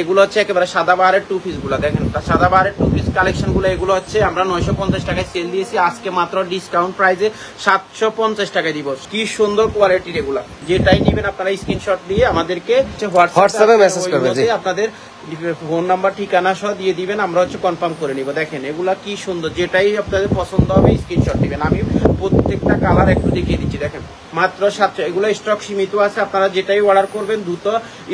এগুলো হচ্ছে একেবারে সাদাবাহারের টু পিস গুলা দেখেন, সাদাবাহারের টু পিস কালেকশন গুলো এগুলো হচ্ছে আমরা 950 টাকায় সেল দিয়েছি, আজকে মাত্র ডিসকাউন্ট প্রাইসে 750 টাকায় দিব। কি সুন্দর কোয়ালিটির এগুলা, যেটাই নেবেন আপনারা স্ক্রিনশট দিয়ে আমাদেরকে হোয়াটসঅ্যাপে মেসেজ করবেন, আপনাদের ফোন নাম্বার ঠিকানা সহ দিয়ে দিবেন, আমরা হচ্ছে কনফার্ম করে নিব। দেখেন এগুলা কি সুন্দর, যেটাই আপনাদের পছন্দ হবে স্ক্রিনশট দিবেন। আমি প্রত্যেকটা কালার একটু দেখিয়ে দিচ্ছি। দেখেন মাত্র 700, এগুলো স্টক সীমিত আছে, আপনারা যেটাই অর্ডার করবেন দ্রুত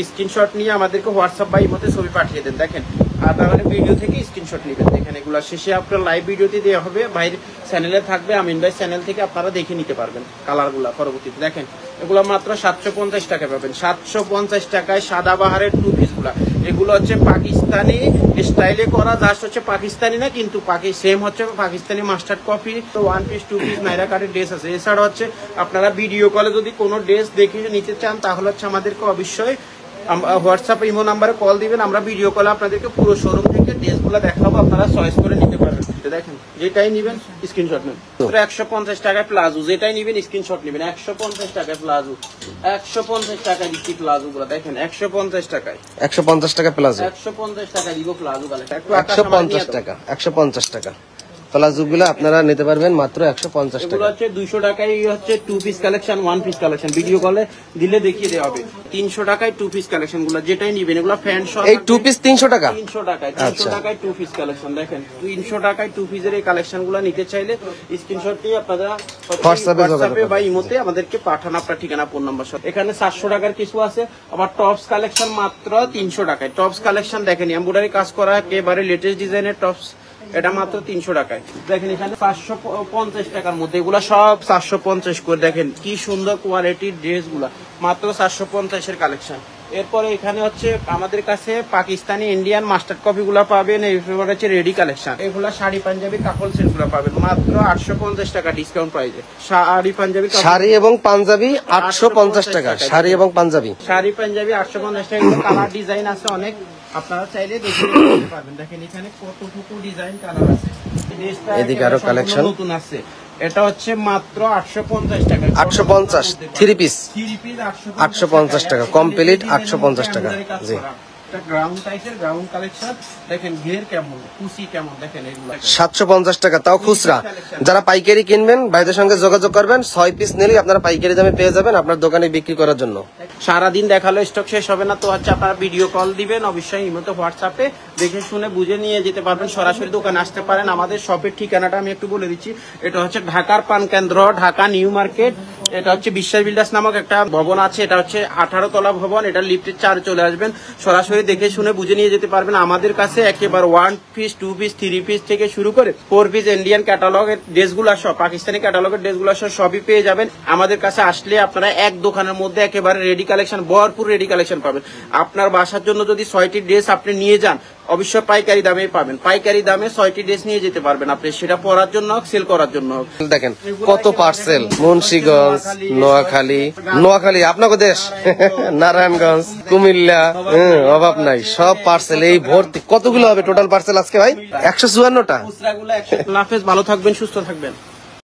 স্ক্রিনশট নিয়ে আমাদেরকে হোয়াটসঅ্যাপ বা ইমোতে ছবি পাঠিয়ে দেন। দেখেন আপনারা ভিডিও থেকে স্ক্রিনশট নেবেন। দেখেন এগুলা শেষে আপনার লাইভ ভিডিওতে দেওয়া হবে, ভাইয়ের চ্যানেলে থাকবে, আমিন ভাই চ্যানেল থেকে আপনারা দেখে নিতে পারবেন কালারগুলা পরবর্তীতে। দেখেন এগুলো মাত্র 750 টাকায় পাবেন, 750 টাকায় সাদাবাহারের টু পিস গুলা। এগুলো হচ্ছে পাকিস্তানি স্টাইলে করা, জাস্ট হচ্ছে পাকিস্তানি না, কিন্তু সেম হচ্ছে পাকিস্তানি মাস্টার্ড কপি। তো ওয়ান পিস টু পিস নাইরা কাটের ড্রেস আছে। এছাড়া হচ্ছে আপনারা ভিডিও কলে যদি কোনো ড্রেস দেখে নিতে চান তাহলে হচ্ছে আমাদেরকে অবশ্যই হোয়াটসঅ্যাপ ইমো নাম্বারে কল দিবেন, আমরা ভিডিও কলে আপনাদেরকে পুরো শোরুম থেকে ড্রেসগুলো দেখাবো, আপনারা চয়েস করে নিতে পারবেন। দেখেন যেটাই নিবেন স্ক্রিনশট নেবেন। 150 টাকায় প্লাজো, যেটাই নিবেন স্ক্রিনশট নেবেন। 150 টাকায় প্লাজো, 150 টাকায় দিচ্ছি প্লাজো গুলো। দেখেন 150 টাকায়, 150 টাকা প্লাজো, 150 টাকা দিব প্লাজো গালে, 150 টাকা, 150 টাকা প্লাজো গুলো আপনারা নিতে পারবেন মাত্র 150 টাকা। এগুলো হচ্ছে 200 টাকায় হচ্ছে two piece collection, one piece collection, video কলে দিলে দেখিয়ে দেওয়া হবে। 300 টাকায় টু পিস কালেকশন গুলো, যেটাই নিবেন এগুলো ফ্যান সহ। এই টু পিস 300 টাকা, 300 টাকায়, 300 টাকায় টু পিস কালেকশন। দেখেন 300 টাকায় টু পিসের এই কালেকশন গুলো নিতে চাইলে স্ক্রিনশট দিয়ে আপনারা হোয়াটসঅ্যাপে বা ইমোতে আমাদেরকে পাঠান আপনার ঠিকানা ফোন নাম্বার সহ। এখানে 700 টাকার কিছু আছে, আবার টপস কালেকশন মাত্র 300 টাকায়। টপস কালেকশন দেখেন এমব্রয়ডারি কাজ করা একেবারে লেটেস্ট ডিজাইনের টপস, এটা মাত্র 300 টাকায়। দেখেন এখানে 550 টাকার মধ্যে এগুলা সব 750 করে। দেখেন কি সুন্দর কোয়ালিটির ড্রেস গুলা, মাত্র 750 এর কালেকশন। এরপরে এখানে হচ্ছে আমাদের কাছে পাকিস্তানি ইন্ডিয়ান মাস্টার্ড কপি গুলা পাবেন, এরপর হচ্ছে রেডি কালেকশন। এগুলা শাড়ি পাঞ্জাবি কাপড় সেট গুলা পাবেন মাত্র 850 টাকা ডিসকাউন্ট প্রাইসে। শাড়ি পাঞ্জাবি, শাড়ি এবং পাঞ্জাবি 850 টাকা, শাড়ি এবং পাঞ্জাবি, শাড়ি পাঞ্জাবি 850 টাকা। কালার ডিজাইন আছে অনেক, আপনারা চাইলে দেখে নিতে পারবেন। দেখেন এখানে কতটুকু ডিজাইন কালার আছে। এদিকে আরো কালেকশন নতুন আছে, এটা হচ্ছে মাত্র 850 টাকা। 850 থ্রি পিস 850 টাকা কমপ্লিট, 850 টাকা। জি গ্রাউন্ড টাইপের গ্রাউন্ড কালেকশন। দেখেন ঘের কেমন, কুচি কেমন, দেখেন এগুলো 750 টাকা, তাও খুচরা। যারা পাইকারি কিনবেন ভাইদের সঙ্গে যোগাযোগ করবেন, 6 পিস নিলেই আপনারা পাইকারি দামে পেয়ে যাবেন আপনার দোকানে বিক্রি করার জন্য। সারাদিন দেখালো স্টক শেষ হবে না, তো হচ্ছে আপনারা ভিডিও কল দিবেন, অবশ্যই ইমোতে হোয়াটসঅ্যাপে দেখে শুনে বুঝে নিয়ে যেতে পারবেন। সরাসরি দোকানে আসতে পারেন। আমাদের শপের ঠিকানাটা আমি একটু বলে দিচ্ছি, এটা হচ্ছে ঢাকার পান কেন্দ্র, ঢাকা নিউ মার্কেট। এটা হচ্ছে বিশ্বাস বিল্ডার্স নামক একটা ভবন আছে, এটা হচ্ছে 18 তলা ভবন, এটা লিফটের 4 চলে আসবেন। সরাসরি দেখে শুনে বুঝে নিয়ে যেতে পারবেন। আমাদের কাছে একেবারে 1 পিস 2 পিস 3 পিস থেকে শুরু করে 4 পিস ইন্ডিয়ান ক্যাটালগের ড্রেসগুলো সব, পাকিস্তানি ক্যাটালগের ড্রেসগুলো সবই পেয়ে যাবেন। আমাদের কাছে আসলে আপনারা এক দোকানের মধ্যে একেবারে রেডি কালেকশন, ভরপুর রেডি কালেকশন পাবেন। আপনার বাসার জন্য যদি 6টি ড্রেস আপনি নিয়ে যান, অবশ্যই পাইকারি দামে পাবেন। পাইকারি দামে 6টি ড্রেস নিয়ে যেতে পারবেন আপনি, সেটা পরার জন্য সেল করার জন্য। দেখেন কত পার্সেল, মুন্সিগঞ্জ, নোয়াখালী আপনাকে দেশ, নারায়ণগঞ্জ, কুমিল্লা, অভাব নাই, সব পার্সেল এই ভর্তি। কতগুলো হবে টোটাল পার্সেল আজকে ভাই? 154টা। খুচরাগুলো 100। ভালো থাকবেন, সুস্থ থাকবেন।